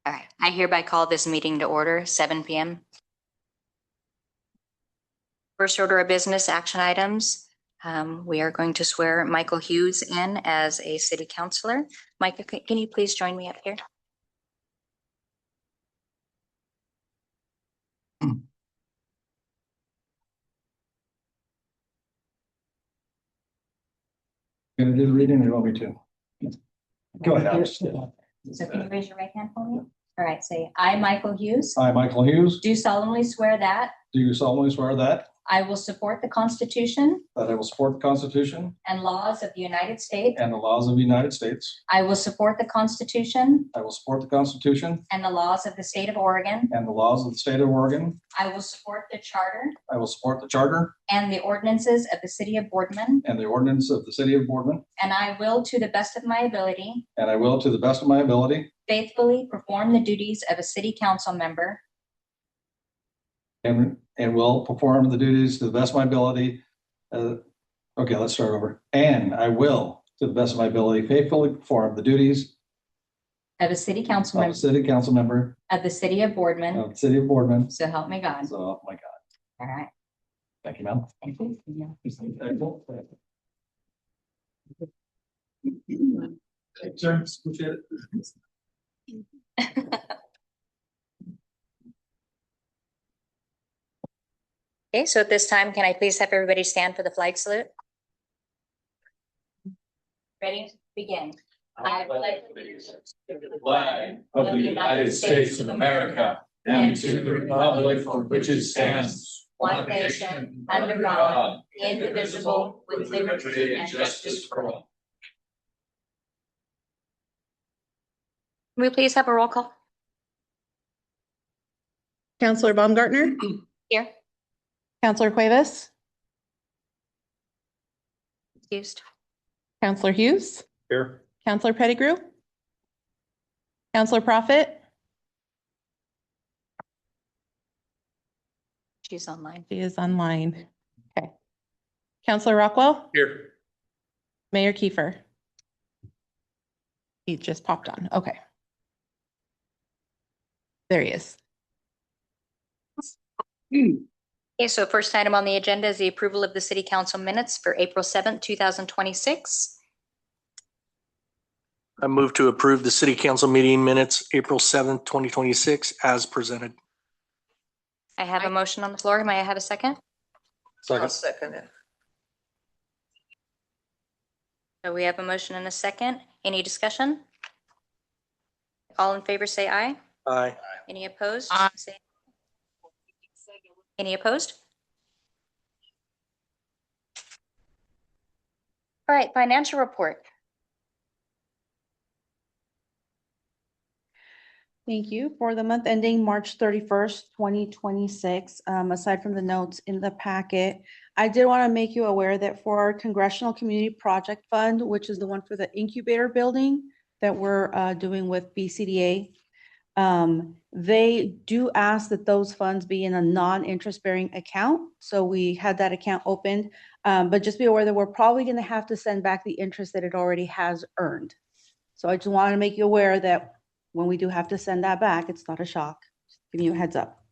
All right, I hereby call this meeting to order, 7 p.m. First order of business action items. We are going to swear Michael Hughes in as a city councilor. Michael, can you please join me up here? Gonna do the reading or you want me to? Go ahead. So can you raise your right hand for me? All right, say, I, Michael Hughes, I, Michael Hughes, do solemnly swear that do solemnly swear that I will support the Constitution I will support the Constitution and laws of the United States. and the laws of the United States. I will support the Constitution I will support the Constitution and the laws of the state of Oregon. and the laws of the state of Oregon. I will support the charter I will support the charter and the ordinances of the city of Boardman. and the ordinance of the city of Boardman. And I will, to the best of my ability, And I will, to the best of my ability, faithfully perform the duties of a city council member and will perform the duties to the best of my ability. Okay, let's start over. And I will, to the best of my ability, faithfully perform the duties of a city council of a member city council member of the city of Boardman. of the city of Boardman. So help me God. So, oh my God. All right. Thank you, Mel. Thank you. Sir, Okay, so at this time, can I please have everybody stand for the flag salute? Ready? Begin. I pledge allegiance to the flag of the United States of America and to the republic for which it stands, one nation, under God, indivisible, with liberty and justice for all. Can we please have a roll call? Councillor Baumgartner, Here. Councillor Cuevas, Excused. Councillor Hughes, here. Councillor Pettigrew, Councillor Prophet. She's online. She is online. Okay. Councillor Rockwell, Here. Mayor Kiefer. He just popped on. Okay. There he is. Okay, so first item on the agenda is the approval of the city council minutes for April 7th, 2026. I move to approve the city council meeting minutes, April 7th, 2026, as presented. I have a motion on the floor. May I have a second? Second. second it. So we have a motion and a second. Any discussion? All in favor, say aye. Aye. Any opposed? Aye. Say- Any opposed? All right, financial report. Thank you. For the month ending March 31st, 2026, aside from the notes in the packet, I did want to make you aware that for our Congressional Community Project Fund, which is the one for the incubator building that we're doing with BCDA, they do ask that those funds be in a non-interest bearing account. So we had that account opened, but just be aware that we're probably going to have to send back the interest that it already has earned. So I just want to make you aware that when we do have to send that back, it's not a shock. Just giving you a heads up.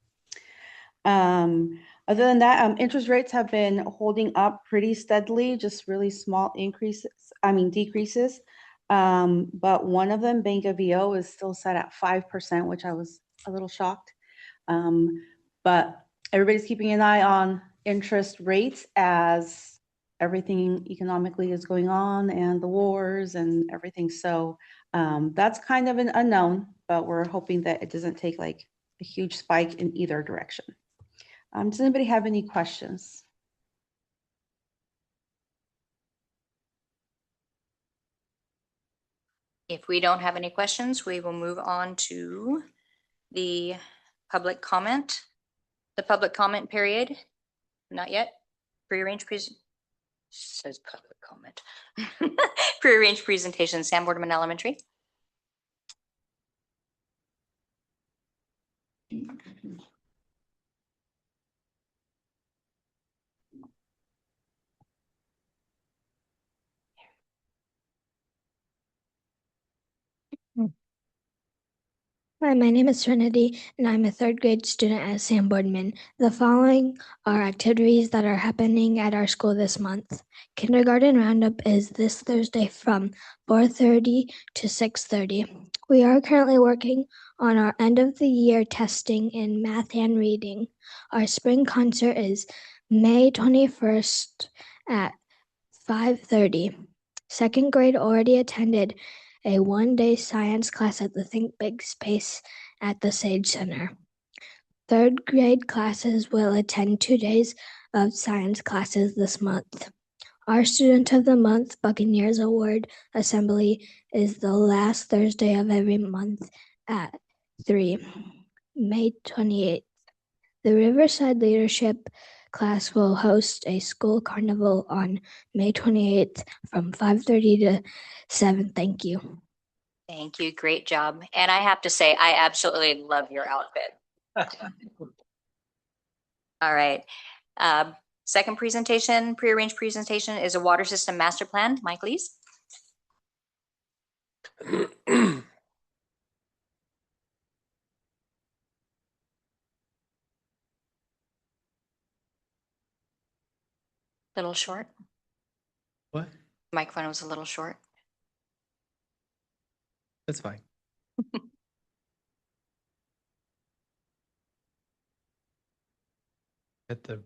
Other than that, interest rates have been holding up pretty steadily, just really small decreases. But one of them, Bank of VO, is still set at 5%, which I was a little shocked. But everybody's keeping an eye on interest rates as everything economically is going on and the wars and everything. So that's kind of an unknown, but we're hoping that it doesn't take like a huge spike in either direction. Does anybody have any questions? If we don't have any questions, we will move on to the public comment. The public comment period, not yet. Prearranged says public comment. Prearranged presentation, Sam Boardman Elementary. Hi, my name is Trinity, and I'm a third grade student at Sam Boardman. The following are activities that are happening at our school this month. Kindergarten Roundup is this Thursday from 4:30 to 6:30. We are currently working on our end of the year testing in math and reading. Our spring concert is May 21st at 5:30. Second grade already attended a one-day science class at the Think Big space at the Sage Center. Third grade classes will attend 2 days of science classes this month. Our Student of the Month Buccaneers Award Assembly is the last Thursday of every month at 3, May 28th. The Riverside Leadership class will host a school carnival on May 28th from 5:30 to 7. Thank you. Thank you. Great job. And I have to say, I absolutely love your outfit. All right. Second presentation, prearranged presentation is a water system master plan. Mike Lees. Little short. What? Microphone was a little short. That's fine. At the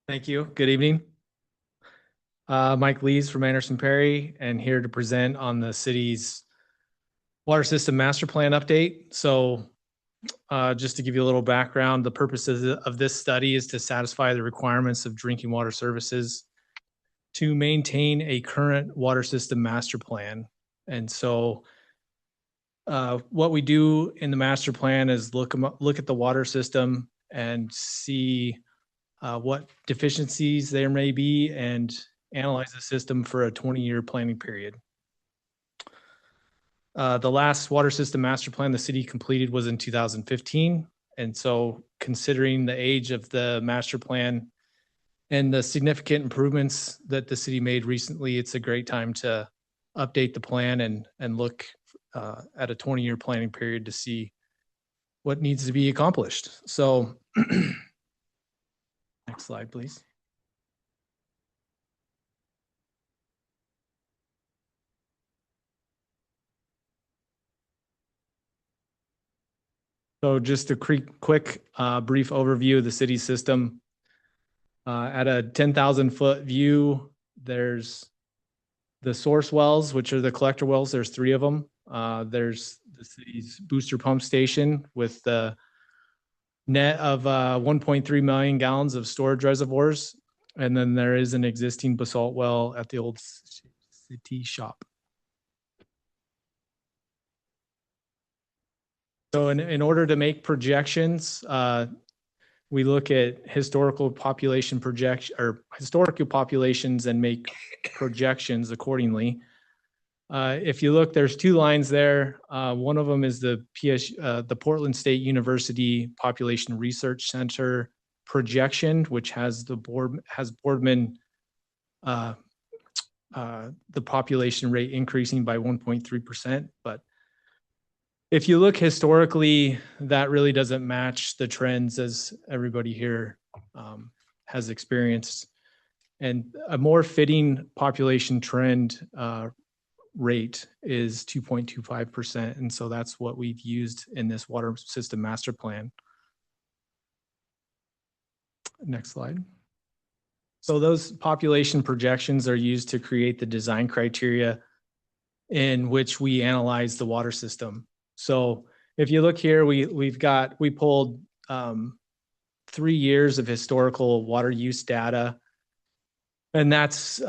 Thank you. Good evening. Mike Lees from Anderson Perry, and here to present on the city's water system master plan update. So just to give you a little background, the purposes of this study is to satisfy the requirements of drinking water services to maintain a current water system master plan. And so what we do in the master plan is look at the water system and see what deficiencies there may be and analyze the system for a 20-year planning period. The last water system master plan the city completed was in 2015. And so considering the age of the master plan and the significant improvements that the city made recently, it's a great time to update the plan and look at a 20-year planning period to see what needs to be accomplished. So next slide, please. So just a quick brief overview of the city system. At a 10,000 foot view, there's the source wells, which are the collector wells. There's 3 of them. There's the city's booster pump station with the net of 1.3 million gallons of storage reservoirs. And then there is an existing basalt well at the old city shop. So in order to make projections, we look at historical populations and make projections accordingly. If you look, there's 2 lines there. One of them is the Portland State University Population Research Center projection, which has Boardman, the population rate increasing by 1.3%. But if you look historically, that really doesn't match the trends as everybody here has experienced. And a more fitting population trend rate is 2.25%. And so that's what we've used in this water system master plan. Next slide. So those population projections are used to create the design criteria in which we analyze the water system. So if you look here, we pulled 3 years of historical water use data, and that's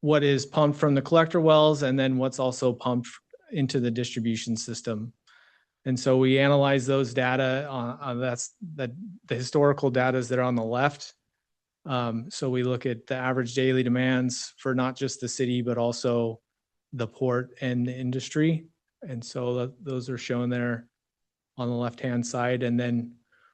what is pumped from the collector wells and then what's also pumped into the distribution system. And so we analyze those data the historical data that are on the left. So we look at the average daily demands for not just the city, but also the port and the industry. And so those are shown there on the left-hand side. And then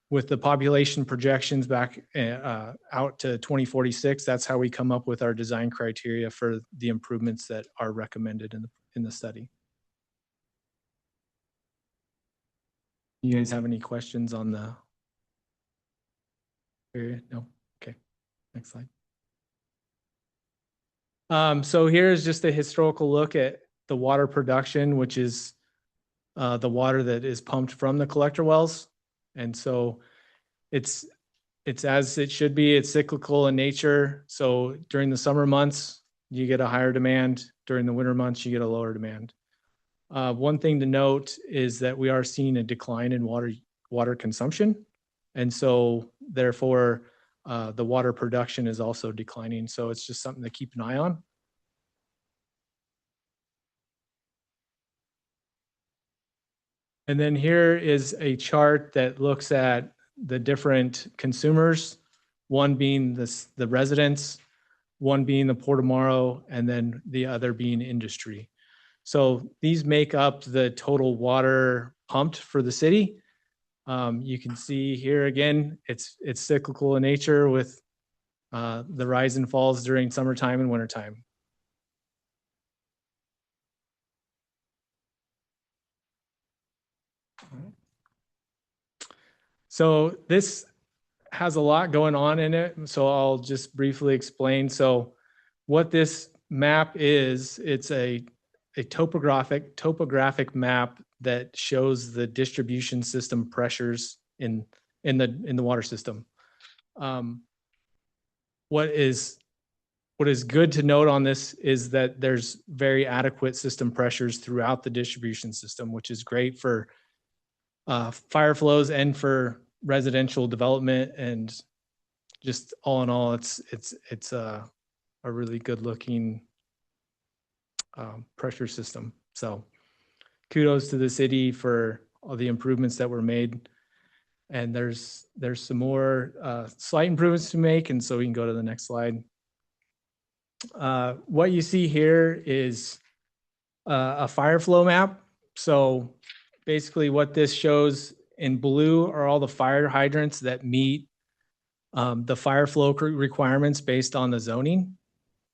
with the population projections back out to 2046, that's how we come up with our design criteria for the improvements that are recommended in the study. You guys have any questions on the period? No? Okay, next slide. So here's just a historical look at the water production, which is the water that is pumped from the collector wells. And so it's as it should be. It's cyclical in nature. So during the summer months, you get a higher demand. During the winter months, you get a lower demand. One thing to note is that we are seeing a decline in water consumption. And so therefore, the water production is also declining. So it's just something to keep an eye on. And then here is a chart that looks at the different consumers, one being the residents, one being the Port of Morrow, and then the other being industry. So these make up the total water pumped for the city. You can see here again, it's cyclical in nature with the rise and falls during summertime and wintertime. So this has a lot going on in it. So I'll just briefly explain. So what this map is, it's a topographic map that shows the distribution system pressures in the water system. What is good to note on this is that there's very adequate system pressures throughout the distribution system, which is great for fire flows and for residential development. And just all in all, it's a really good looking pressure system. So kudos to the city for all the improvements that were made. And there's some more slight improvements to make. And so we can go to the next slide. What you see here is a fire flow map. So basically what this shows in blue are all the fire hydrants that meet the fire flow requirements based on the zoning.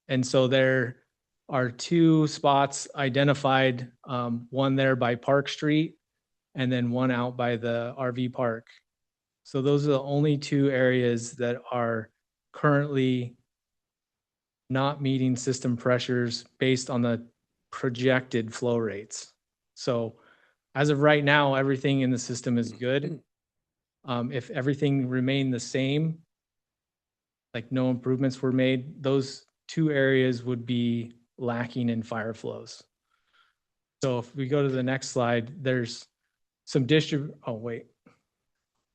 And so there are two spots identified, one there by Park Street and then one out by the RV park. So those are the only two areas that are currently not meeting system pressures based on the projected flow rates. So as of right now, everything in the system is good. If everything remained the same, like no improvements were made, those two areas would be lacking in fire flows. So if we go to the next slide, there's some oh wait,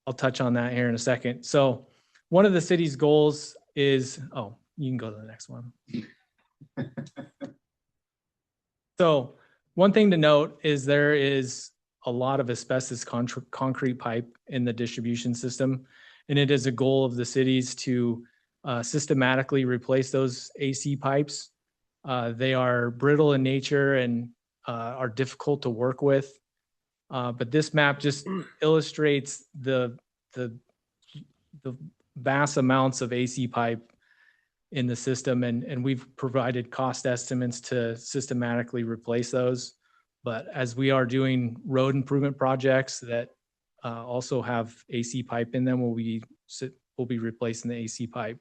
I'll touch on that here in a second. So one of the city's goals is, oh, you can go to the next one. So one thing to note is there is a lot of asbestos concrete pipe in the distribution system, and it is a goal of the cities to systematically replace those AC pipes. They are brittle in nature and are difficult to work with. But this map just illustrates the vast amounts of AC pipe in the system, and we've provided cost estimates to systematically replace those. But as we are doing road improvement projects that also have AC pipe in them, we'll be replacing the AC pipe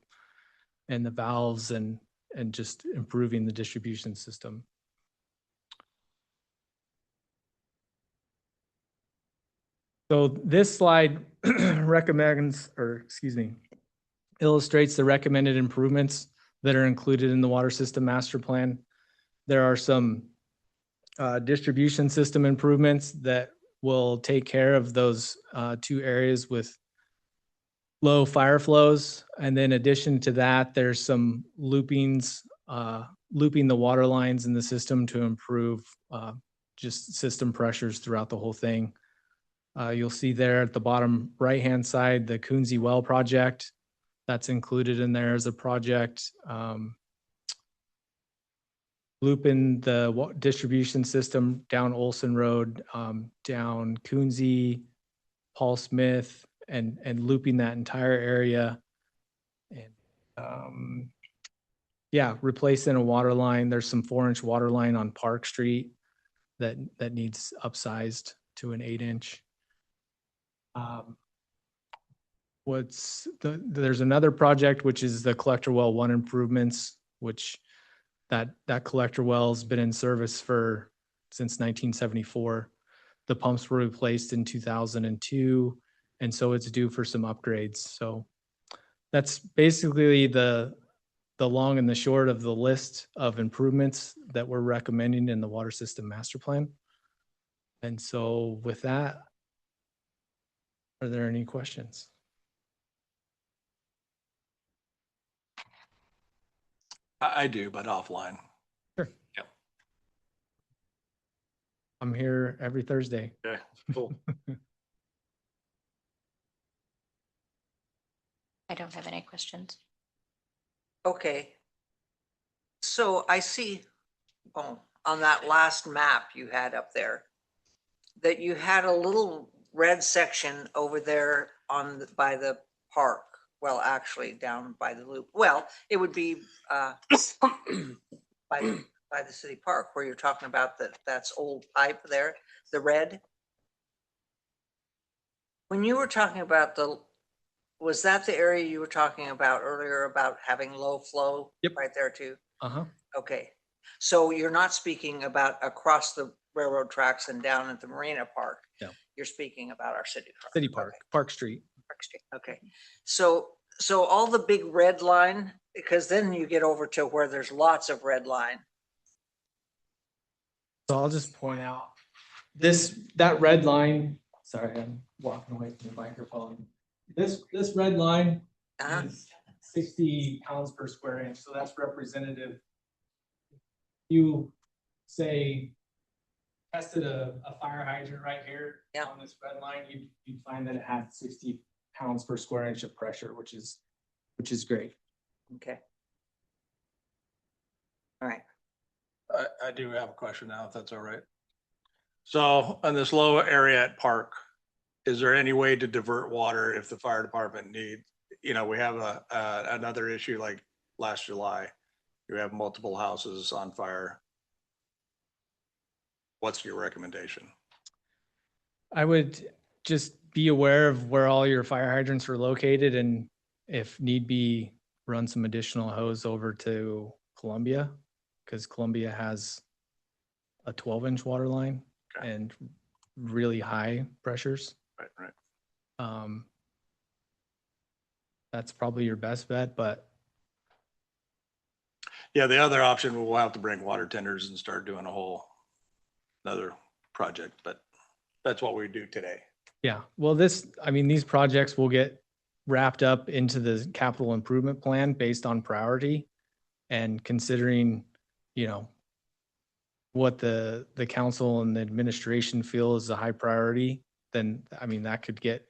and the valves and just improving the distribution system. So this slide illustrates the recommended improvements that are included in the water system master plan. There are some distribution system improvements that will take care of those two areas with low fire flows. And then in addition to that, there's some looping the water lines in the system to improve just system pressures throughout the whole thing. You'll see there at the bottom right-hand side, the Coonsey Well project. That's included in there as a project. looping the distribution system down Olson Road, down Coonsey, Paul Smith, and looping that entire area. And yeah, replacing a water line. There's some 4-inch water line on Park Street that needs upsized to an 8-inch. There's another project, which is the collector well 1 improvements, which that collector well's been in service since 1974. The pumps were replaced in 2002, and so it's due for some upgrades. So that's basically the long and the short of the list of improvements that we're recommending in the water system master plan. And so with that, are there any questions? I do, but offline. Sure. Yep. I'm here every Thursday. Okay, cool. I don't have any questions. Okay. So I see, on that last map you had up there, that you had a little red section over there by the park. Well, actually down by the loop. Well, it would be by the city park where you're talking about that's old pipe there, the red. When you were talking about was that the area you were talking about earlier about having low flow? Yep. Right there too? Uh-huh. Okay. So you're not speaking about across the railroad tracks and down at the Marina Park? No. You're speaking about our city park? City Park, Okay. Park Street. Park Street. Okay. So all the big red line, because then you get over to where there's lots of red line. So I'll just point out that red line, sorry, I'm walking away from the microphone. This red line Uh-huh. is 60 pounds per square inch. So that's representative. You say tested a fire hydrant right here. Yeah. On this red line, you'd find that it had 60 pounds per square inch of pressure, which is great. Okay. All right. I do have a question now, if that's all right. So on this low area at Park, is there any way to divert water if the fire department need, we have another issue like last July. You have multiple houses on fire. What's your recommendation? I would just be aware of where all your fire hydrants are located, and if need be, run some additional hose over to Columbia, because Columbia has a 12-inch water line. Okay. And really high pressures. Right. That's probably your best bet, but Yeah, the other option, we'll have to bring water tenders and start doing another project, but that's what we do today. yeah, well, these projects will get wrapped up into the capital improvement plan based on priority and considering, what the council and the administration feel is a high priority, then, that could get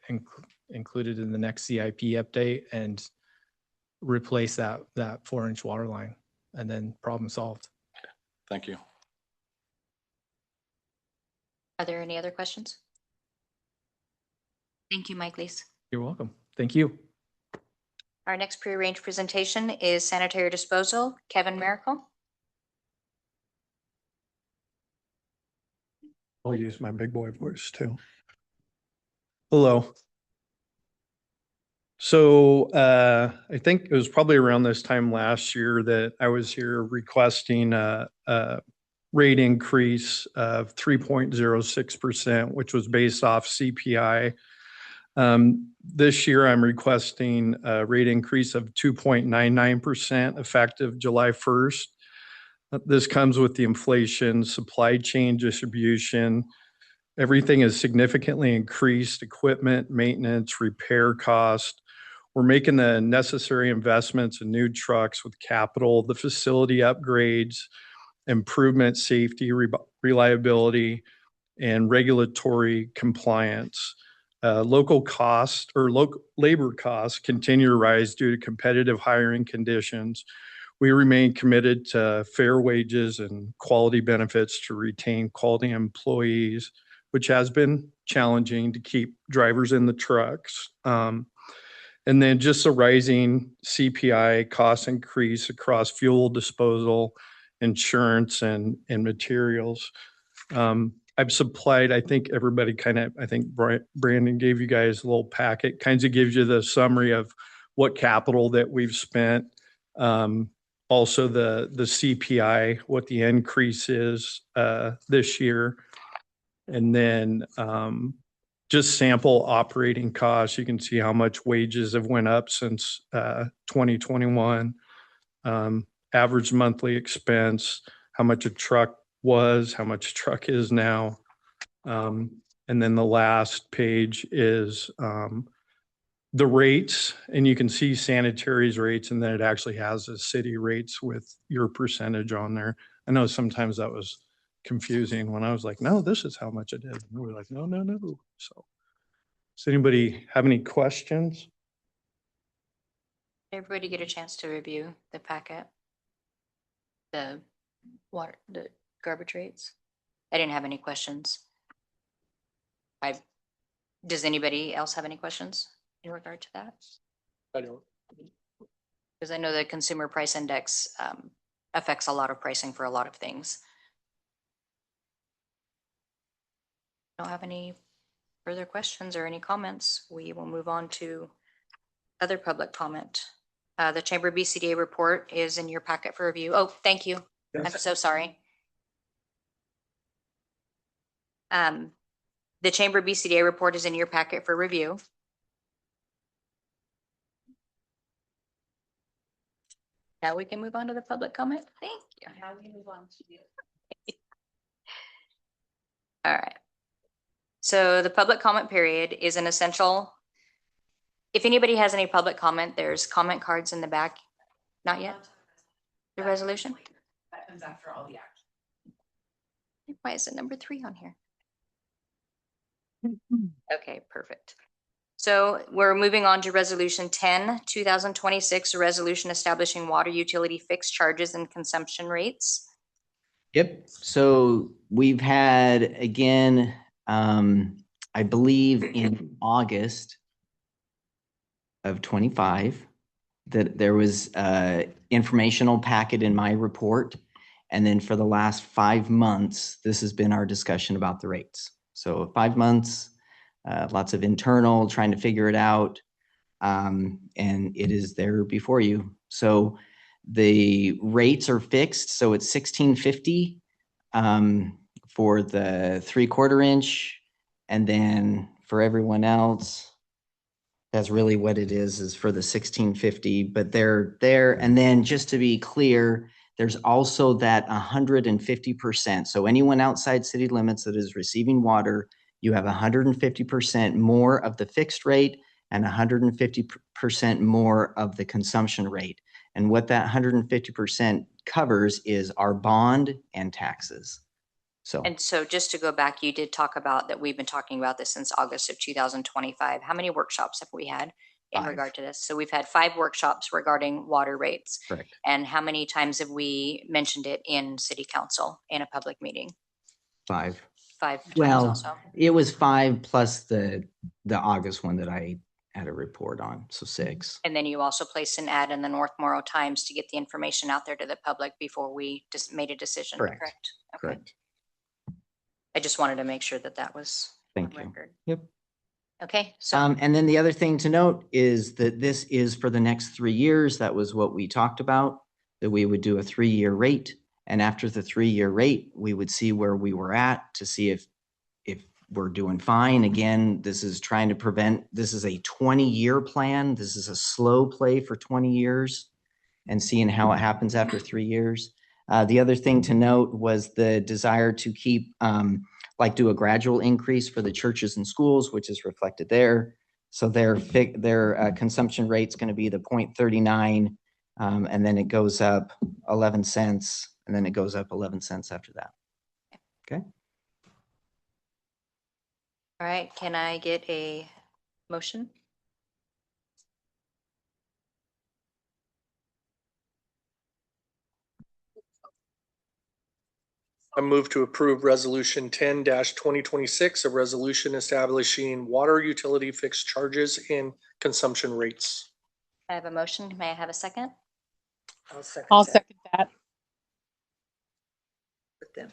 included in the next CIP update and replace that 4-inch water line, and then problem solved. Thank you. Are there any other questions? Thank you, Mike Lees. You're welcome. Thank you. Our next prearranged presentation is sanitary disposal. Kevin Miracle. I'll use my big boy voice too. Hello. So I think it was probably around this time last year that I was here requesting a rate increase of 3.06%, which was based off CPI. This year, I'm requesting a rate increase of 2.99% effective July 1st. This comes with the inflation, supply chain distribution. Everything is significantly increased: equipment, maintenance, repair cost. We're making the necessary investments in new trucks with capital, the facility upgrades, improvement, safety, reliability, and regulatory compliance. Local costs or local labor costs continue to rise due to competitive hiring conditions. we remain committed to fair wages and quality benefits to retain quality employees, which has been challenging to keep drivers in the trucks. And then just a rising CPI cost increase across fuel disposal, insurance, and materials. I've supplied, I think everybody I think Brandon gave you guys a little packet, kinds of gives you the summary of what capital that we've spent. Also the CPI, what the increase is this year. And then just sample operating costs. You can see how much wages have went up since 2021. Average monthly expense, how much a truck was, how much a truck is now. And then the last page is the rates, and you can see sanitary's rates, and then it actually has the city rates with your percentage on there. I know sometimes that was confusing when I was like, no, this is how much it is. And we were like, no. So does anybody have any questions? Did everybody get a chance to review the packet? The garbage rates? I didn't have any questions. Does anybody else have any questions in regard to that? I don't. Because I know the consumer price index affects a lot of pricing for a lot of things. Don't have any further questions or any comments. We will move on to other public comment. The Chamber BCDA report is in your packet for review. Oh, thank you. I'm so sorry. The Chamber BCDA report is in your packet for review. Now we can move on to the public comment. Thank you. Now we move on to All right. So the public comment period is an essential. If anybody has any public comment, there's comment cards in the back. Not yet? The resolution? That comes after all the action. Why is it number 3 on here? Okay, perfect. So we're moving on to Resolution 10, 2026, a resolution establishing water utility fixed charges and consumption rates. Yep. So we've had, again, I believe in August of 25, that there was informational packet in my report. And then for the last 5 months, this has been our discussion about the rates. So 5 months, lots of internal, trying to figure it out. And it is there before you. So the rates are fixed. So it's $16.50 for the 3/4 inch. And then for everyone else, that's really what it is for the $16.50, but they're there. And then just to be clear, there's also that 150%. So anyone outside city limits that is receiving water, you have 150% more of the fixed rate and 150% more of the consumption rate. And what that 150% covers is our bond and taxes. And so just to go back, you did talk about that we've been talking about this since August of 2025. How many workshops have we had in 5. regard to this? So we've had 5 workshops regarding water rates. Correct. And how many times have we mentioned it in city council in a public meeting? 5. 5 times Well, also. it was 5 plus the August one that I had a report on, so 6. And then you also placed an ad in the North Morrow Times to get the information out there to the public before we just made a decision, Correct. correct? Okay. Correct. I just wanted to make sure that that was on Thank you. record. Yep. Okay, so And then the other thing to note is that this is for the next 3 years. That was what we talked about, that we would do a 3-year rate. And after the 3-year rate, we would see where we were at to see if we're doing fine. Again, this is trying to prevent, this is a 20-year plan. This is a slow play for 20 years and seeing how it happens after 3 years. The other thing to note was the desire to keep, do a gradual increase for the churches and schools, which is reflected there. So their consumption rate is going to be the 0.39, and then it goes up 11 cents, and then it goes up 11 cents after that. Okay. all right, can I get a motion? I move to approve resolution 10-2026, a resolution establishing water utility fixed charges and consumption rates. I have a motion. May I have a second? I'll second that. With them.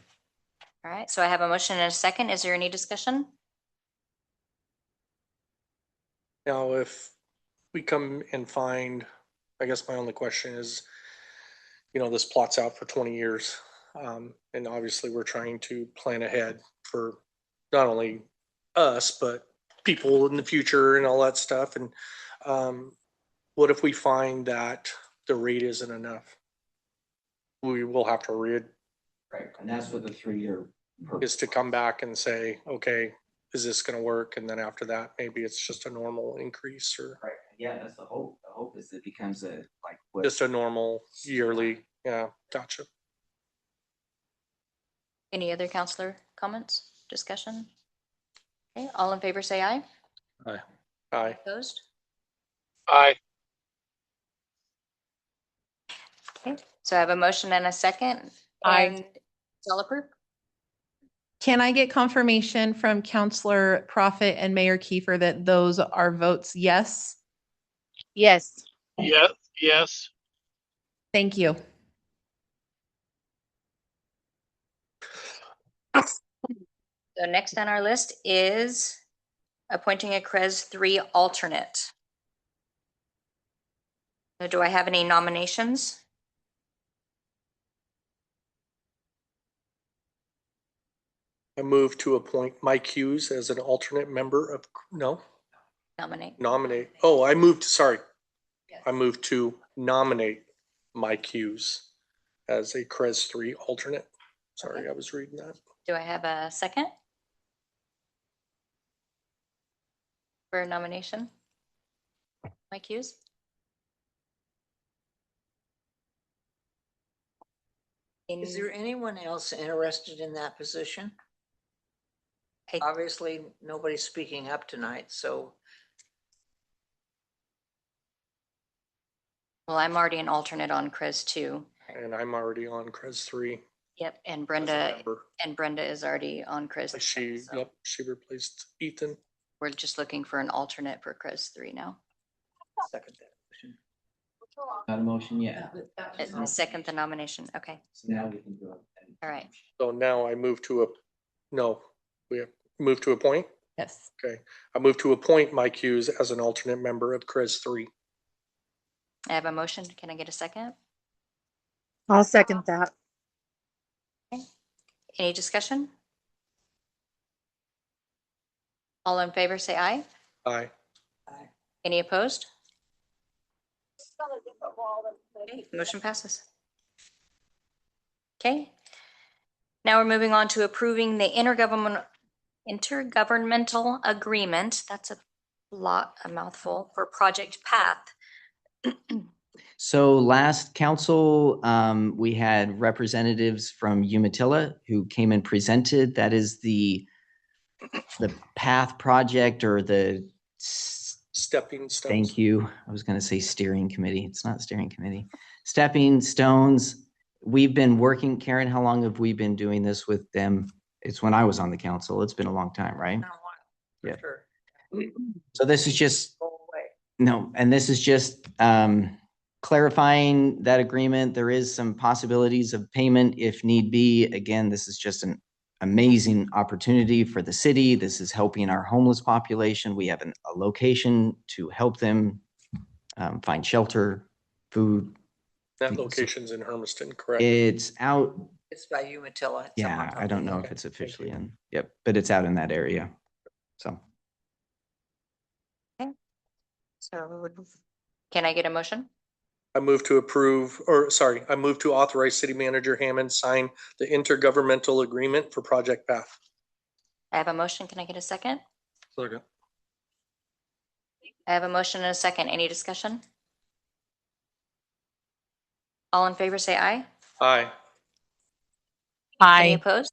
All right, so I have a motion and a second. Is there any discussion? Now, if we come and find, I guess my only question is, this plots out for 20 years. And obviously we're trying to plan ahead for not only us, but people in the future and all that stuff. And what if we find that the rate isn't enough? We will have to read, Right, and that's what the 3-year. is to come back and say, okay, is this going to work? And then after that, maybe it's just a normal increase or Right, yeah, that's the hope. The hope is it becomes a, like, what, just a normal yearly. Yeah, gotcha. Any other counselor comments, discussion? Okay, all in favor, say aye. Aye. Opposed? Aye. Okay, so I have a motion and a second. Aye. And it's all approved. Can I get confirmation from Counselor Prophet and Mayor Kiefer that those are votes yes? Yes. Yes. Thank you. So next on our list is appointing a CREZ 3 alternate. So do I have any nominations? I move to appoint Mike Hughes as an alternate member of, nominate. Oh, I moved to nominate Mike Hughes as a CREZ 3 alternate. Sorry, Okay. I was reading that. Do I have a second for a nomination? Mike Hughes? Is there anyone else interested in that position? I- Obviously, nobody's speaking up tonight, so Well, I'm already an alternate on CREZ 2. And I'm already on CREZ 3. Yep, and as a Brenda member. is already on CREZ 3. She replaced Ethan. We're just looking for an alternate for CREZ 3 now. second that motion. not a motion yet. Second the nomination. Okay, So now we can go. all right. So now I move to we have moved to appoint. Yes. Okay, I move to appoint Mike Hughes as an alternate member of CREZ 3. I have a motion. Can I get a second? I'll second that. Any discussion? All in favor, say aye. Aye. Any opposed? Okay, motion passes. Okay. Now we're moving on to approving the intergovernmental agreement. That's a mouthful for Project Path. So last council, we had representatives from Umatilla who came and presented. That is the PATH project or the, Stepping stones. thank you. I was going to say steering committee. It's not steering committee. Stepping stones. We've been working, Karen, how long have we been doing this with them? It's when I was on the council. It's been a long time, right? For Yeah. sure. So this is just, Go away. no, and this is just clarifying that agreement. There is some possibilities of payment if need be. Again, this is just an amazing opportunity for the city. This is helping our homeless population. We have a location to help them find shelter, food. That location's in Hermiston, correct? It's out, It's by Umatilla. yeah, I don't know if Okay, it's thank officially you. in, yep, but it's out in that area. So So can I get a motion? I move to authorize City Manager Hammond sign the intergovernmental agreement for Project Path. I have a motion. Can I get a second? Second. I have a motion and a second. Any discussion? All in favor, say aye. Aye. Any Aye. opposed?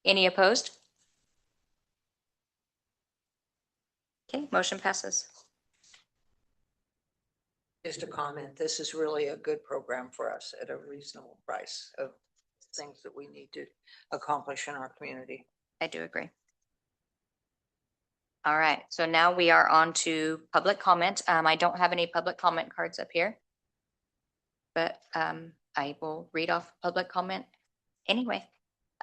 Any opposed? Okay, motion passes. Just a comment, this is really a good program for us at a reasonable price of things that we need to accomplish in our community. I do agree. All right, so now we are on to public comment. I don't have any public comment cards up here. But I will read off public comment anyway.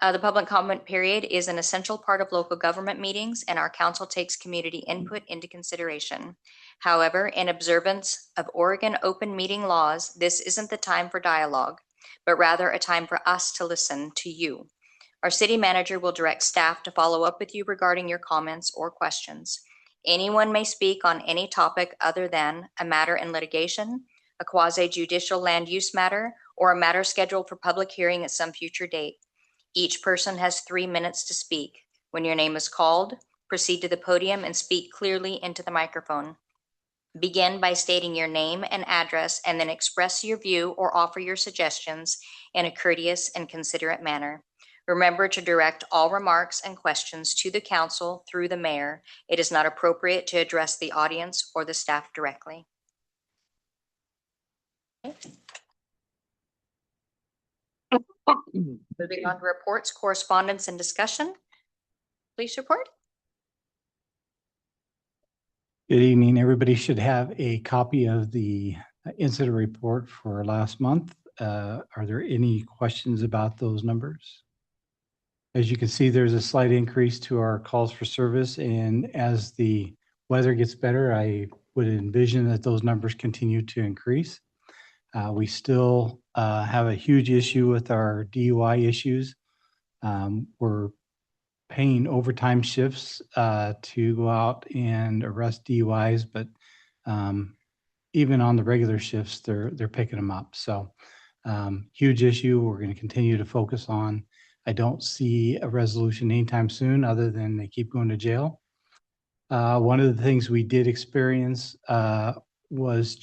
The public comment period is an essential part of local government meetings, and our council takes community input into consideration. However, in observance of Oregon open meeting laws, this isn't the time for dialogue, but rather a time for us to listen to you. Our city manager will direct staff to follow up with you regarding your comments or questions. Anyone may speak on any topic other than a matter in litigation, a quasi-judicial land use matter, or a matter scheduled for public hearing at some future date. Each person has 3 minutes to speak. When your name is called, proceed to the podium and speak clearly into the microphone. Begin by stating your name and address, and then express your view or offer your suggestions in a courteous and considerate manner. Remember to direct all remarks and questions to the council through the mayor. It is not appropriate to address the audience or the staff directly. Moving on to reports, correspondence, and discussion. Police report. Good evening. Everybody should have a copy of the incident report for last month. Are there any questions about those numbers? As you can see, there's a slight increase to our calls for service, and as the weather gets better, I would envision that those numbers continue to increase. We still have a huge issue with our DUI issues. We're paying overtime shifts to go out and arrest DUIs, but even on the regular shifts, they're picking them up. So huge issue we're going to continue to focus on. I don't see a resolution anytime soon other than they keep going to jail. One of the things we did experience was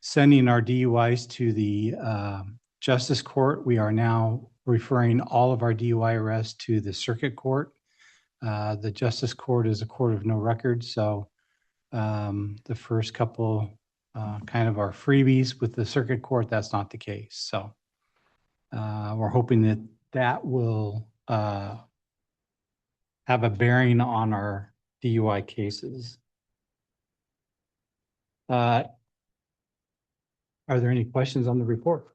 sending our DUIs to the Justice Court. We are now referring all of our DUI arrests to the Circuit Court. The Justice Court is a court of no record, so the first couple kind of are freebies with the Circuit Court. That's not the case. So we're hoping that that will have a bearing on our DUI cases. Are there any questions on the report?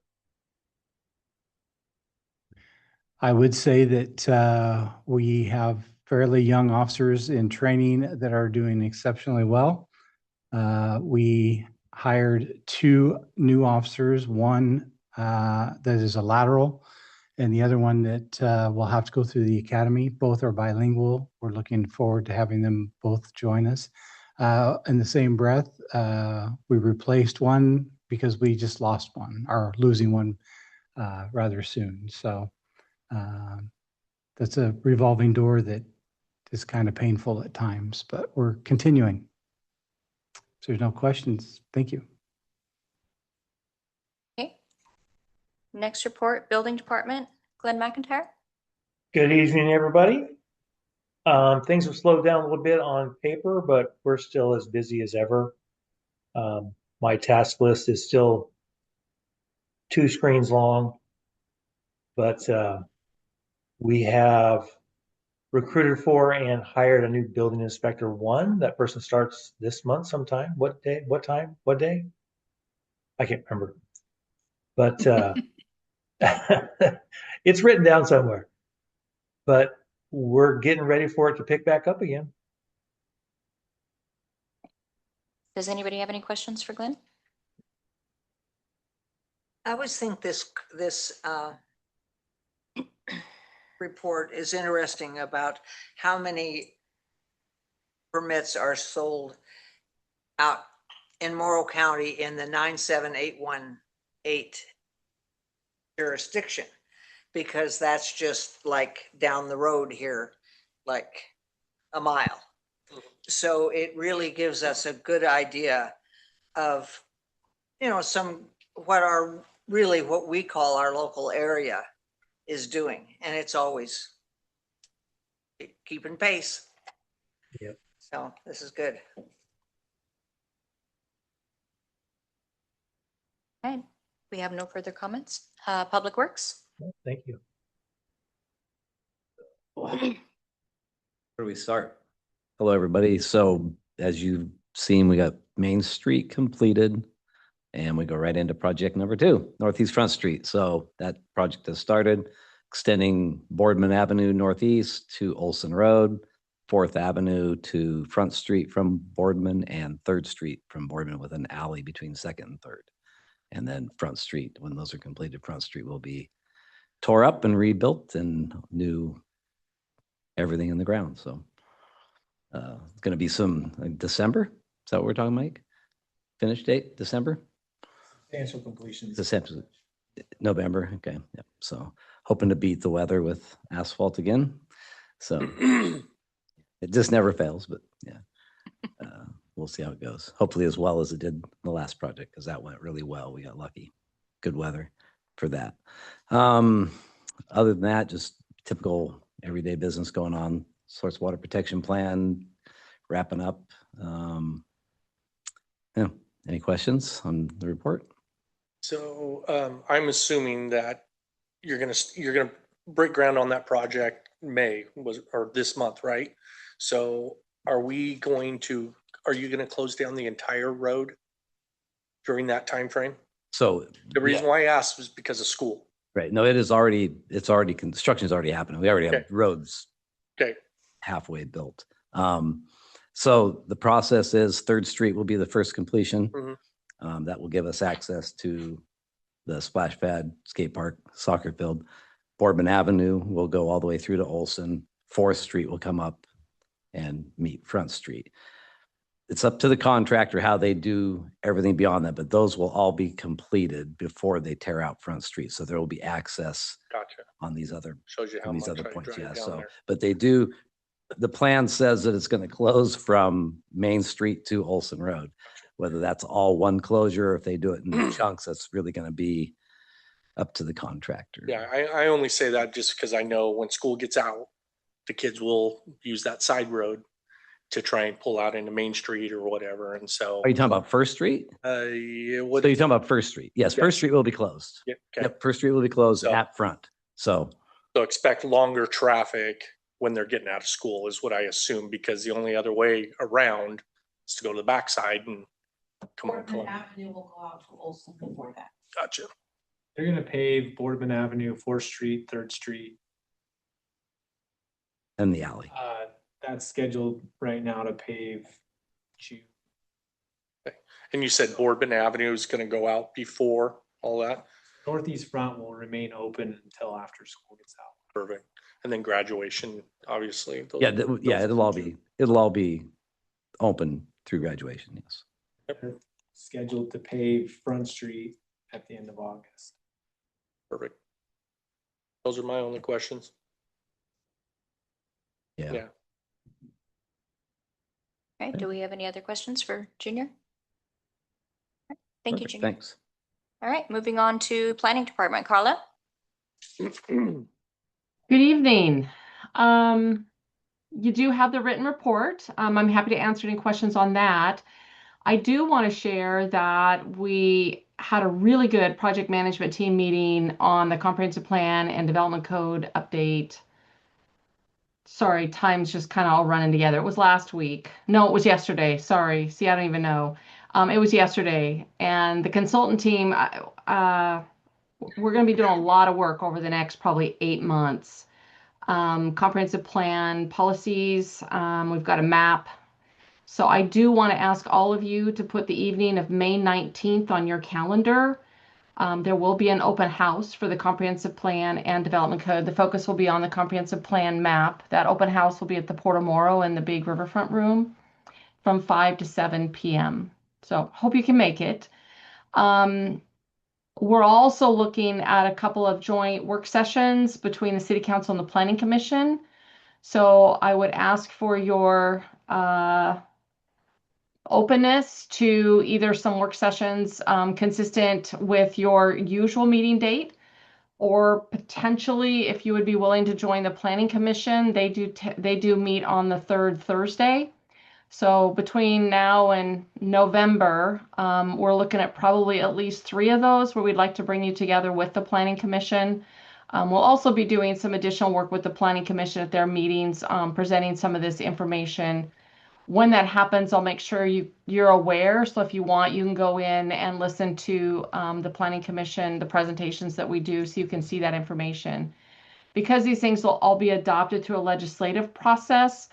I would say that we have fairly young officers in training that are doing exceptionally well. We hired 2 new officers, one that is a lateral and the other one that will have to go through the academy. Both are bilingual. We're looking forward to having them both join us. In the same breath, we replaced one because we just lost one, or losing one rather soon. So that's a revolving door that is kind of painful at times, but we're continuing. So there's no questions. Thank you. Okay. Next report, building department, Glenn McIntyre. Good evening, everybody. Things have slowed down a little bit on paper, but we're still as busy as ever. My task list is still 2 screens long, but we have recruited for and hired a new building inspector 1. That person starts this month sometime. What day? What time? What day? I can't remember. But it's written down somewhere. But we're getting ready for it to pick back up again. Does anybody have any questions for Glenn? I always think this report is interesting about how many permits are sold out in Morrow County in the 97818 jurisdiction, because that's just like down the road here, like a mile. So it really gives us a good idea of, what we call our local area is doing. And it's always keeping pace. Yep. So this is good. Okay, we have no further comments. Public Works? Thank you. Where do we start? Hello, everybody. So as you've seen, we got Main Street completed and we go right into project number 2, Northeast Front Street. So that project has started, extending Boardman Avenue Northeast to Olson Road, 4th Avenue to Front Street from Boardman, and 3rd Street from Boardman with an alley between 2nd and 3rd. And then Front Street, when those are completed, Front Street will be tore up and rebuilt and new everything in the ground. So it's going to be some December. Is that what we're talking, Mike? Finish date, December? Substantial completion. December, November. Okay. Yep. So hoping to beat the weather with asphalt again. So it just never fails, but yeah, we'll see how it goes. Hopefully as well as it did the last project, because that went really well. We got lucky. Good weather for that. Other than that, just typical everyday business going on. Source water protection plan wrapping up. Yeah. Any questions on the report? So I'm assuming that you're gonna break ground on that project or this month, right? So are you gonna close down the entire road during that time frame? So The reason why I asked was because of school. right. No, construction's already happening. We already have Okay. roads Okay. halfway built. So the process is 3rd Street will be the first completion. Mhm. That will give us access to the splash pad, skate park, soccer field. Boardman Avenue will go all the way through to Olson. 4th Street will come up and meet Front Street. It's up to the contractor how they do everything beyond that, but those will all be completed before they tear out Front Street. So there will be access Gotcha. on these other Shows you how these much other I points, drive yeah, down so, there. but the plan says that it's gonna close from Main Street to Olson Road. Whether that's all one closure, or if they do it in chunks, that's really gonna be up to the contractor. Yeah, I only say that just because I know when school gets out, the kids will use that side road to try and pull out into Main Street or whatever, and so. Are you talking about First Street? Yeah, So what, you're talking about First Street? Yes, Yes. First Street will be closed. yeah, okay. Yep, First Street will be closed So- at front. So, So expect longer traffic when they're getting out of school is what I assume, because the only other way around is to go to the backside and come on. Avenue will go out to Olson before that. Gotcha. They're gonna pave Boardman Avenue, 4th Street, 3rd Street. and the alley. That's scheduled right now to pave June. And you said Boardman Avenue is gonna go out before all that? Northeast front will remain open until after school gets out. Perfect. And then graduation, obviously. those- Yeah, those- it'll all be open through graduation, yes. They're scheduled to pave Front Street at the end of August. Perfect. Those are my only questions. Yeah. Yeah. Okay, do we have any other questions for Junior? Thank you, Perfect, Junior. Thanks. All right, moving on to Planning Department. Carla? Good evening. You do have the written report. I'm happy to answer any questions on that. I do want to share that we had a really good project management team meeting on the comprehensive plan and development code update. Sorry, time's just kind of all running together. It was last week. No, it was yesterday. Sorry. See, I don't even know. It was yesterday. And the consultant team, we're going to be doing a lot of work over the next probably 8 months. Comprehensive plan policies. We've got a map. So I do want to ask all of you to put the evening of May 19th on your calendar. There will be an open house for the comprehensive plan and development code. The focus will be on the comprehensive plan map. That open house will be at the Portomoro in the big riverfront room from 5 to 7 p.m. So hope you can make it. We're also looking at a couple of joint work sessions between the City Council and the Planning Commission. So I would ask for your openness to either some work sessions consistent with your usual meeting date, or potentially if you would be willing to join the Planning Commission. They do meet on the third Thursday. So between now and November, we're looking at probably at least 3 of those where we'd like to bring you together with the Planning Commission. We'll also be doing some additional work with the Planning Commission at their meetings, presenting some of this information. When that happens, I'll make sure you're aware. So if you want, you can go in and listen to the Planning Commission, the presentations that we do, so you can see that information. Because these things will all be adopted through a legislative process,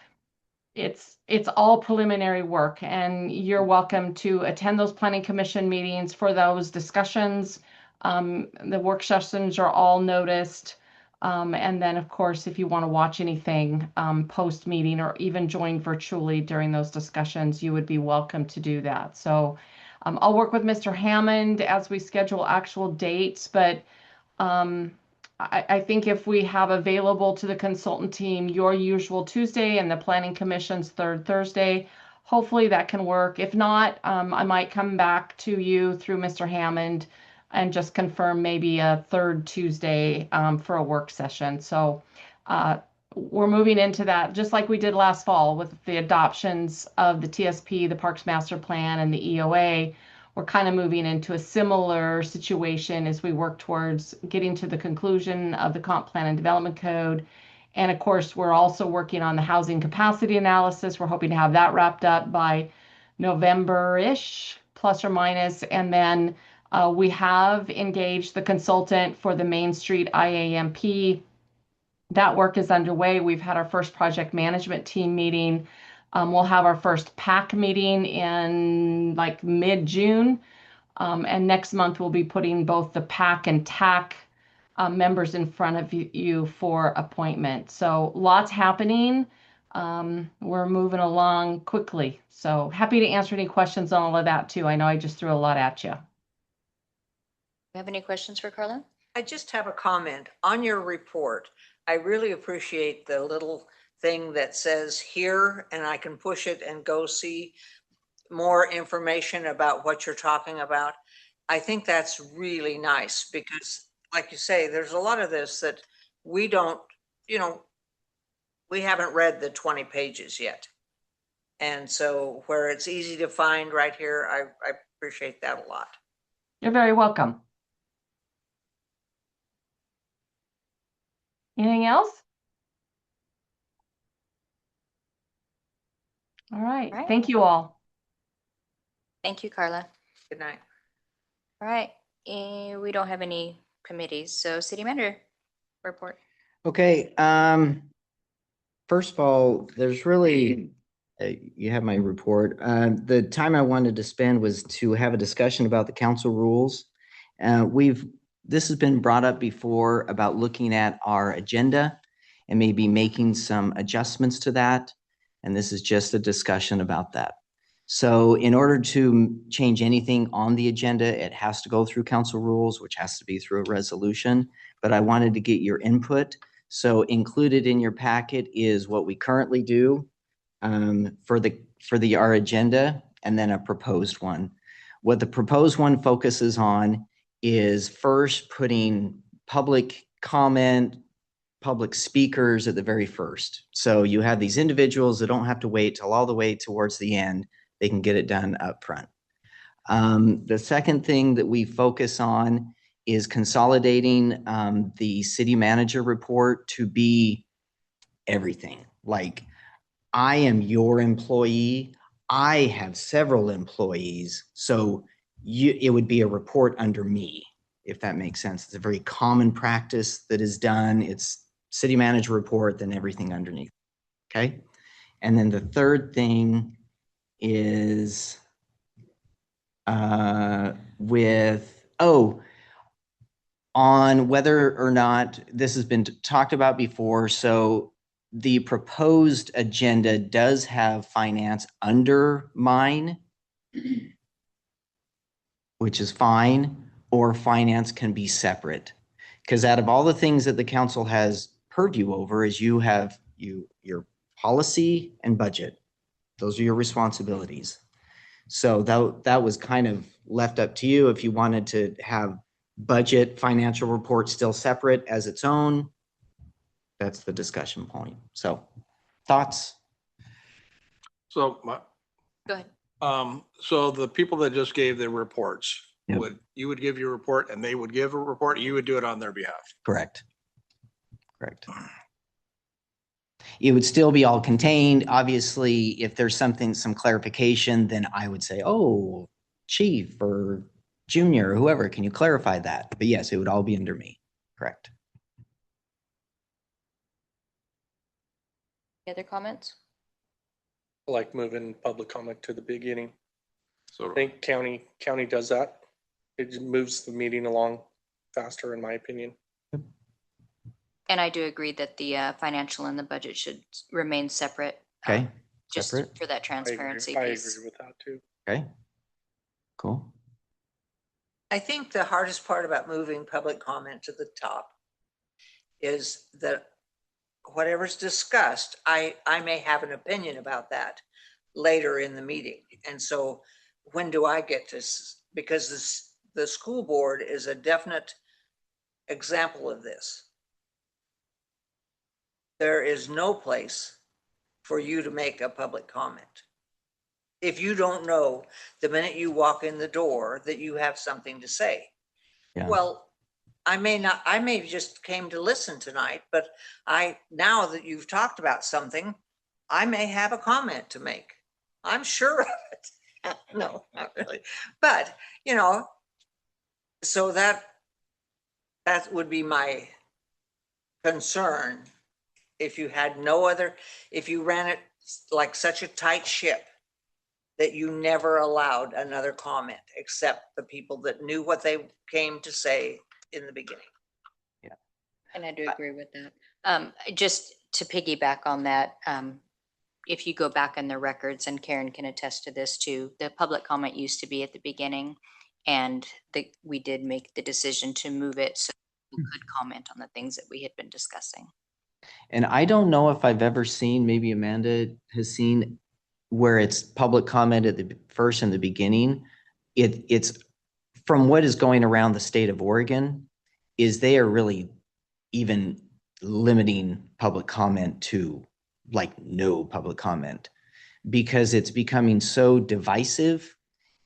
it's all preliminary work, and you're welcome to attend those Planning Commission meetings for those discussions. The work sessions are all noticed. And then, of course, if you want to watch anything post meeting or even join virtually during those discussions, you would be welcome to do that. So I'll work with Mr. Hammond as we schedule actual dates, but I think if we have available to the consultant team your usual Tuesday and the Planning Commission's third Thursday, hopefully that can work. If not, I might come back to you through Mr. Hammond and just confirm maybe a third Tuesday for a work session. So we're moving into that just like we did last fall with the adoptions of the TSP, the Parks Master Plan, and the EOA. We're kind of moving into a similar situation as we work towards getting to the conclusion of the Comp Plan and Development Code. And of course, we're also working on the housing capacity analysis. We're hoping to have that wrapped up by November-ish, plus or minus. And then we have engaged the consultant for the Main Street IAMP. That work is underway. We've had our first project management team meeting. We'll have our first PAC meeting in like mid-June. And next month, we'll be putting both the PAC and TAC members in front of you for appointment. So lots happening. We're moving along quickly. So happy to answer any questions on all of that too. I know I just threw a lot at you. You have any questions for Carla? I just have a comment on your report. I really appreciate the little thing that says here, and I can push it and go see more information about what you're talking about. I think that's really nice because, like you say, there's a lot of this that we don't, we haven't read the 20 pages yet. And so where it's easy to find right here, I appreciate that a lot. You're very welcome. Anything else? All right. Thank you all. Thank you, Carla. Good night. All right. We don't have any committees, so city manager report. Okay, first of all, there's really, you have my report. The time I wanted to spend was to have a discussion about the council rules. This has been brought up before about looking at our agenda and maybe making some adjustments to that. And this is just a discussion about that. So in order to change anything on the agenda, it has to go through council rules, which has to be through a resolution. But I wanted to get your input. So included in your packet is what we currently do for our agenda, and then a proposed one. What the proposed one focuses on is first putting public comment, public speakers at the very first. So you have these individuals that don't have to wait till all the way towards the end. They can get it done up front. The second thing that we focus on is consolidating the city manager report to be everything. Like, I am your employee. I have several employees. So it would be a report under me, if that makes sense. It's a very common practice that is done. It's city manager report, then everything underneath. Okay. And then the third thing is on whether or not this has been talked about before. So the proposed agenda does have finance under mine, which is fine, or finance can be separate. Because out of all the things that the council has purview over is you have your policy and budget. Those are your responsibilities. So that was kind of left up to you if you wanted to have budget financial report still separate as its own. That's the discussion point. So thoughts? So Go ahead. So the people that just gave their reports, Yep. you would give your report and they would give a report, you would do it on their behalf. Correct. Correct. It would still be all contained. Obviously, if there's something, some clarification, then I would say, oh, chief or junior or whoever, can you clarify that? But yes, it would all be under me. Correct. Any other comments? Like moving public comment to the beginning. So I think county does that. It just moves the meeting along faster, in my opinion. And I do agree that the financial and the budget should remain separate. Okay. Just Separate. for that transparency I piece. agree with that too. Okay. Cool. I think the hardest part about moving public comment to the top is that whatever's discussed, I may have an opinion about that later in the meeting. And so when do I get to, because the school board is a definite example of this. There is no place for you to make a public comment. If you don't know the minute you walk in the door that you have something to say. Yeah. Well, I may just came to listen tonight, but now that you've talked about something, I may have a comment to make. I'm sure of it. No, not really. But, so that would be my concern. If you had no other, if you ran it like such a tight ship that you never allowed another comment except the people that knew what they came to say in the beginning. Yeah. And I do agree with that. Just to piggyback on that, if you go back in the records, and Karen can attest to this too, the public comment used to be at the beginning, and we did make the decision to move it so people could comment on the things that we had been discussing. And I don't know if I've ever seen, maybe Amanda has seen, where it's public comment at the first in the beginning. It's from what is going around the state of Oregon, is they are really even limiting public comment to like no public comment, because it's becoming so divisive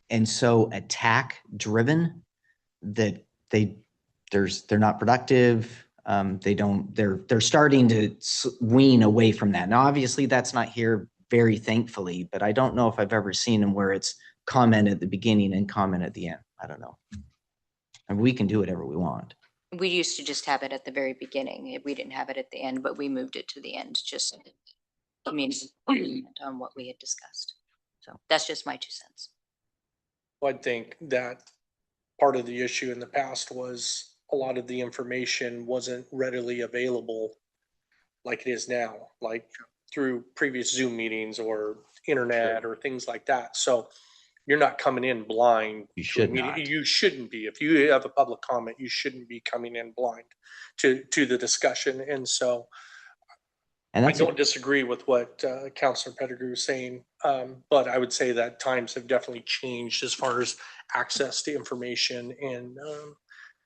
and so attack driven that they're not productive. They're starting to wean away from that. Now, obviously that's not here, very thankfully, but I don't know if I've ever seen them where it's comment at the beginning and comment at the end. I don't know. And we can do whatever we want. We used to just have it at the very beginning. We didn't have it at the end, but we moved it to the end, just community on what we had discussed. So that's just my 2 cents. I think that part of the issue in the past was a lot of the information wasn't readily available like it is now, like through previous Zoom meetings or internet or things like that. So you're not coming in blind. You should not. You shouldn't be. If you have a public comment, you shouldn't be coming in blind to the discussion. And so I don't disagree with what Councilor Pettigrew is saying, but I would say that times have definitely changed as far as access to information and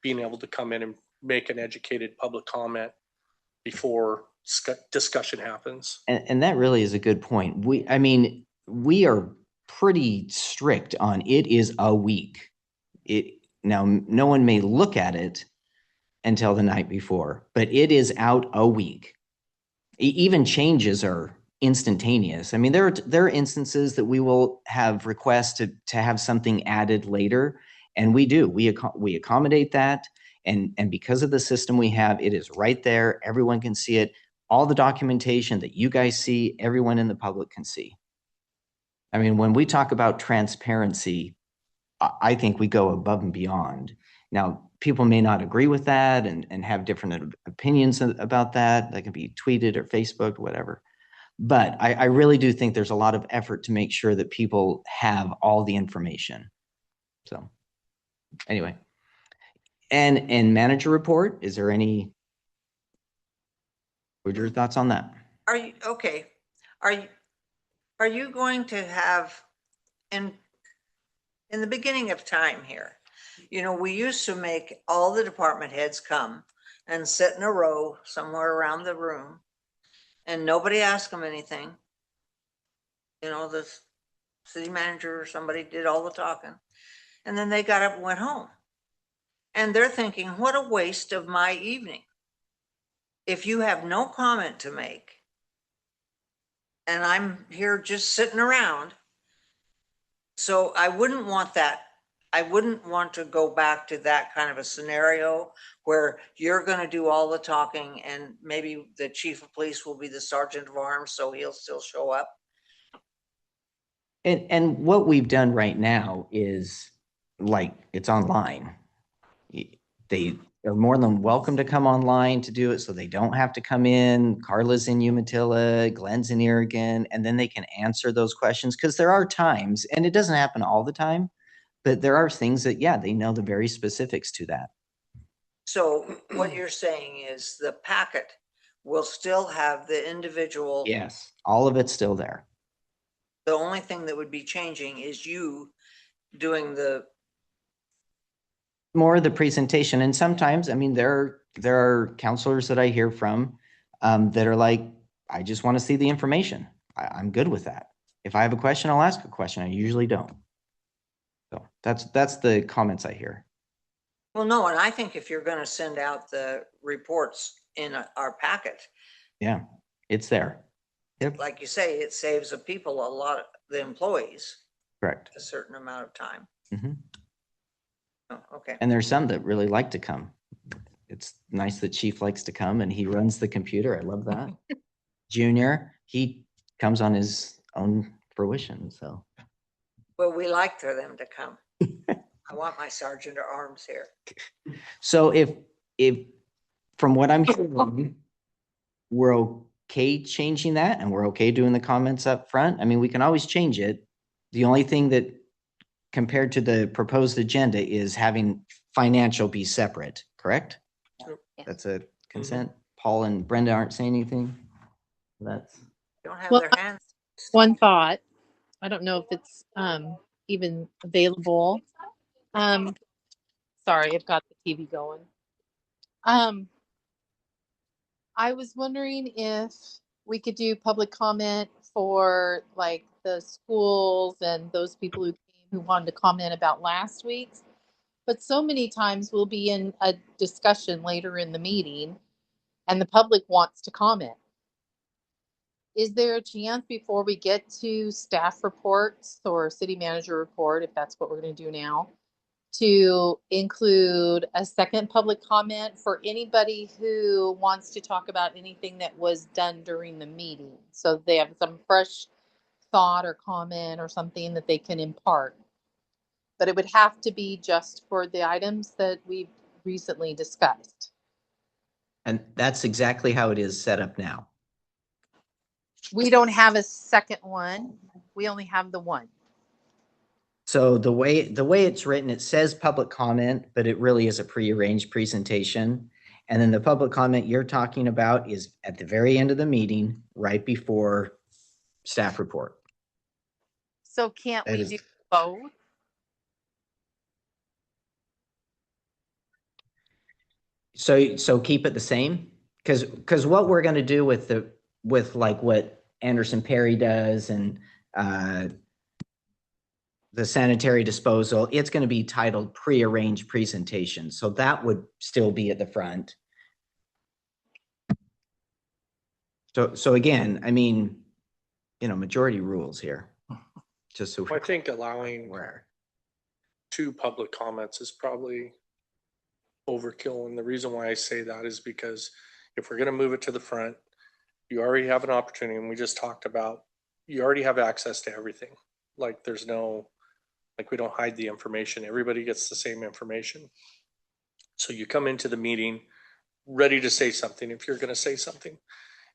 being able to come in and make an educated public comment before discussion happens. And that really is a good point. We are pretty strict on it is a week. Now, no one may look at it until the night before, but it is out a week. Even changes are instantaneous. I mean, there are instances that we will have requests to have something added later, and we do. We accommodate that, and because of the system we have, it is right there. Everyone can see it. All the documentation that you guys see, everyone in the public can see. I mean, when we talk about transparency, I think we go above and beyond. Now, people may not agree with that and have different opinions about that. That can be tweeted or Facebooked, whatever. But I really do think there's a lot of effort to make sure that people have all the information. So anyway, and manager report, is there any, what are your thoughts on that? Are you, okay, are you going to have, in the beginning of time here, we used to make all the department heads come and sit in a row somewhere around the room and nobody asked them anything. The city manager or somebody did all the talking. And then they got up and went home. And they're thinking, what a waste of my evening. If you have no comment to make, and I'm here just sitting around. So I wouldn't want that. I wouldn't want to go back to that kind of a scenario where you're going to do all the talking and maybe the chief of police will be the sergeant of arms, so he'll still show up. And what we've done right now is like, it's online. They are more than welcome to come online to do it, so they don't have to come in. Carla's in Umatilla, Glenn's in Oregon, and then they can answer those questions. Because there are times, and it doesn't happen all the time, but there are things that, yeah, they know the very specifics to that. So what you're saying is the packet will still have the individual. Yes, all of it's still there. The only thing that would be changing is you doing the more of the presentation. And sometimes, I mean, there are counselors that I hear from that are like, I just want to see the information. I'm good with that. If I have a question, I'll ask a question. I usually don't. So that's the comments I hear. Well, no, and I think if you're going to send out the reports in our packet, yeah, it's there. Yep. Like you say, it saves the people a lot, the employees. Correct. A certain amount of time. Mm-hmm. Oh, okay. And there's some that really like to come. It's nice that Chief likes to come and he runs the computer. I love that. Junior, he comes on his own fruition. So. Well, we like for them to come. I want my sergeant at arms here. So if from what I'm hearing, we're okay changing that and we're okay doing the comments up front. I mean, we can always change it. The only thing that compared to the proposed agenda is having financial be separate, correct? Yeah. That's a consent. Paul and Brenda aren't saying anything. That's don't have Well, their hands. One thought. I don't know if it's even available. Sorry, I've got the TV going. I was wondering if we could do public comment for like the schools and those people who came who wanted to comment about last week's. But so many times we'll be in a discussion later in the meeting and the public wants to comment. Is there a chance before we get to staff reports or city manager report, if that's what we're going to do now, to include a second public comment for anybody who wants to talk about anything that was done during the meeting? So they have some fresh thought or comment or something that they can impart. But it would have to be just for the items that we've recently discussed. and that's exactly how it is set up now. We don't have a second one. We only have the one. So the way it's written, it says public comment, but it really is a prearranged presentation. And then the public comment you're talking about is at the very end of the meeting, right before staff report. So can't we do both? So keep it the same, because what we're going to do with like what Anderson Perry does and the sanitary disposal, it's going to be titled prearranged presentation. So that would still be at the front. So again, I mean, majority rules here. Just so I think allowing 2 public comments is probably overkill. And the reason why I say that is because if we're going to move it to the front, you already have an opportunity. And we just talked about, you already have access to everything. Like there's no, like we don't hide the information. Everybody gets the same information. So you come into the meeting ready to say something if you're going to say something.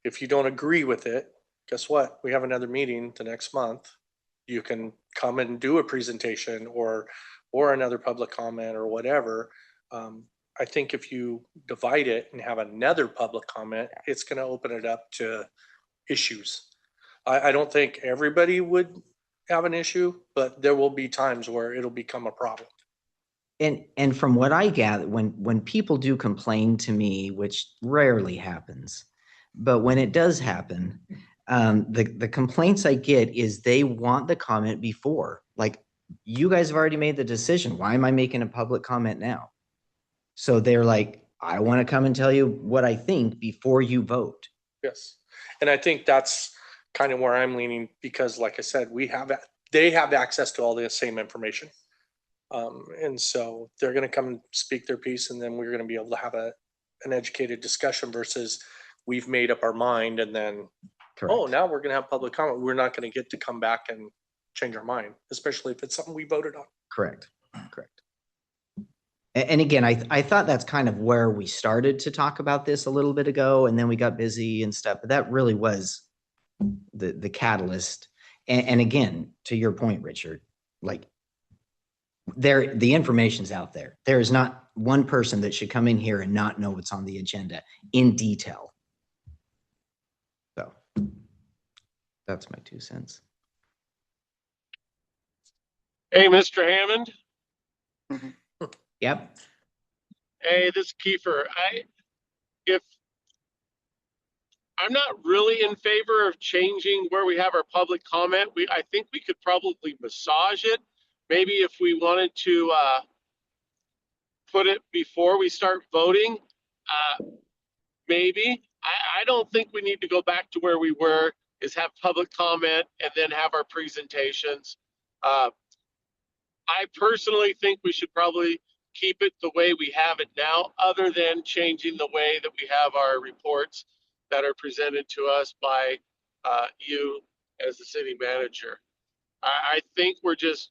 If you don't agree with it, guess what? We have another meeting the next month. You can come and do a presentation or another public comment or whatever. I think if you divide it and have another public comment, it's going to open it up to issues. I don't think everybody would have an issue, but there will be times where it'll become a problem. And from what I gather, when people do complain to me, which rarely happens, but when it does happen, The complaints I get is they want the comment before, like, you guys have already made the decision. Why am I making a public comment now? So they're like, I want to come and tell you what I think before you vote. Yes. And I think that's kind of where I'm leaning because like I said, they have access to all the same information. And so they're going to come and speak their piece and then we're going to be able to have an educated discussion versus we've made up our mind and then, Correct. oh, now we're going to have public comment. We're not going to get to come back and change our mind, especially if it's something we voted on. Correct. And again, I thought that's kind of where we started to talk about this a little bit ago, and then we got busy and stuff, but that really was the catalyst. And again, to your point, Richard, like the information's out there. There is not one person that should come in here and not know what's on the agenda in detail. So that's my 2 cents. Hey, Mr. Hammond. Yep. Hey, this is Kiefer. If I'm not really in favor of changing where we have our public comment, I think we could probably massage it. Maybe if we wanted to put it before we start voting, maybe. I don't think we need to go back to where we were, is have public comment and then have our presentations. I personally think we should probably keep it the way we have it now, other than changing the way that we have our reports that are presented to us by you as the city manager. I think we're just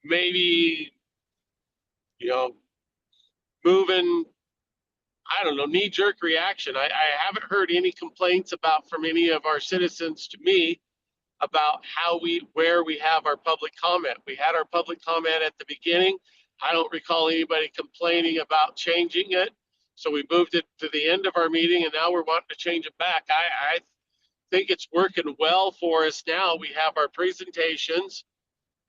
maybe, moving, I don't know, knee-jerk reaction. I haven't heard any complaints from any of our citizens to me about where we have our public comment. We had our public comment at the beginning. I don't recall anybody complaining about changing it. So we moved it to the end of our meeting and now we're wanting to change it back. I think it's working well for us now. We have our presentations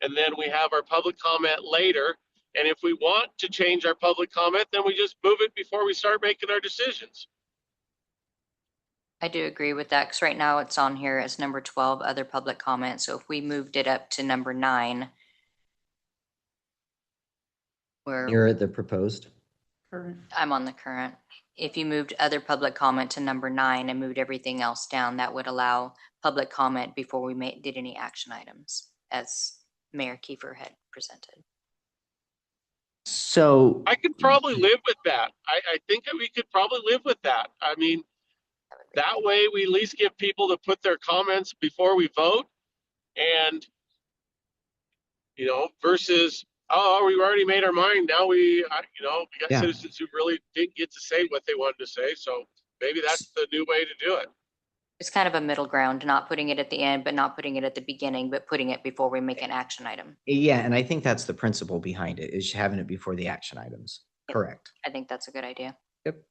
and then we have our public comment later. And if we want to change our public comment, then we just move it before we start making our decisions. I do agree with that because right now it's on here as number 12, other public comments. So if we moved it up to number 9, You're at the proposed. I'm on the current. If you moved other public comment to number 9 and moved everything else down, that would allow public comment before we did any action items, as Mayor Kiefer had presented. So I could probably live with that. I think that we could probably live with that. I mean, that way we at least give people to put their comments before we vote and, versus, oh, we've already made our mind. Now we got citizens who really didn't get to say what they wanted to say. So maybe that's the new way to do it. It's kind of a middle ground, not putting it at the end, but not putting it at the beginning, but putting it before we make an action item. Yeah, and I think that's the principle behind it, is having it before the action items. Yep. Correct. I think that's a good idea. Yep.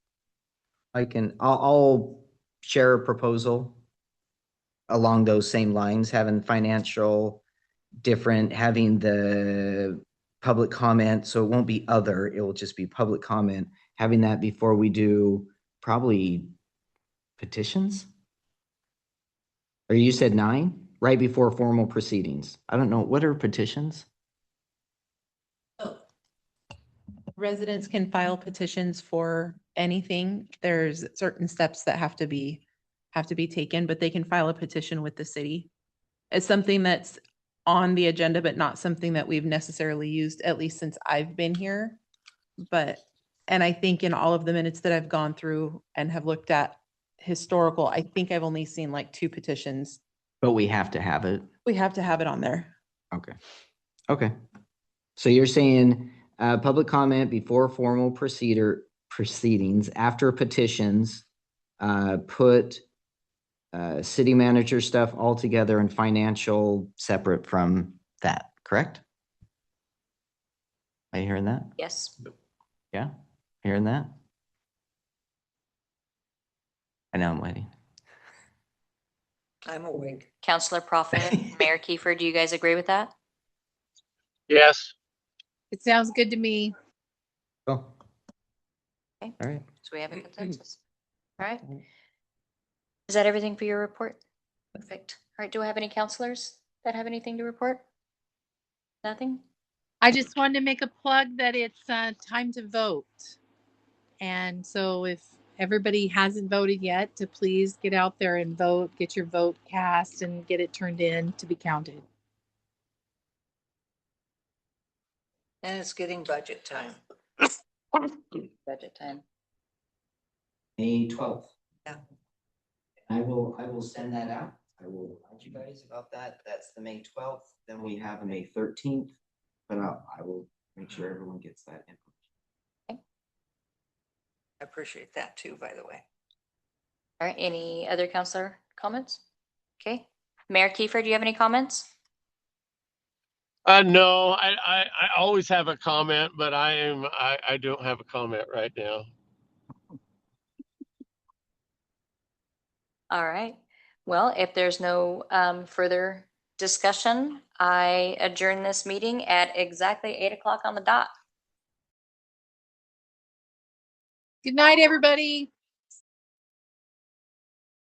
I'll share a proposal along those same lines, having financial different, having the public comment. So it won't be other, it will just be public comment, having that before we do probably petitions. Or you said 9, right before formal proceedings. I don't know. What are petitions? Residents can file petitions for anything. There's certain steps that have to be taken, but they can file a petition with the city. It's something that's on the agenda, but not something that we've necessarily used, at least since I've been here. And I think in all of the minutes that I've gone through and have looked at historical, I think I've only seen like 2 petitions. But we have to have it. We have to have it on there. Okay. So you're saying public comment before formal proceedings, after petitions, put city manager stuff all together and financial separate from that, correct? Are you hearing that? Yes. Yeah, hearing that? I know I'm waiting. I'm awake. Councilor Prophet, Mayor Kiefer, do you guys agree with that? Yes. It sounds good to me. Oh. Okay. All right. So we have a consensus. All right. Is that everything for your report? Perfect. All right, do I have any counselors that have anything to report? Nothing? I just wanted to make a plug that it's time to vote. And so if everybody hasn't voted yet, to please get out there and vote, get your vote cast and get it turned in to be counted. And it's getting budget time. Budget time. May 12th. Yeah. I will send that out. I will remind you guys about that. That's the May 12th. Then we have a May 13th, but I will make sure everyone gets that information. I appreciate that too, by the way. All right, any other counselor comments? Okay. Mayor Kiefer, do you have any comments? No, I always have a comment, but I don't have a comment right now. All right. Well, if there's no further discussion, I adjourn this meeting at exactly 8 o'clock on the dot. Good night, everybody.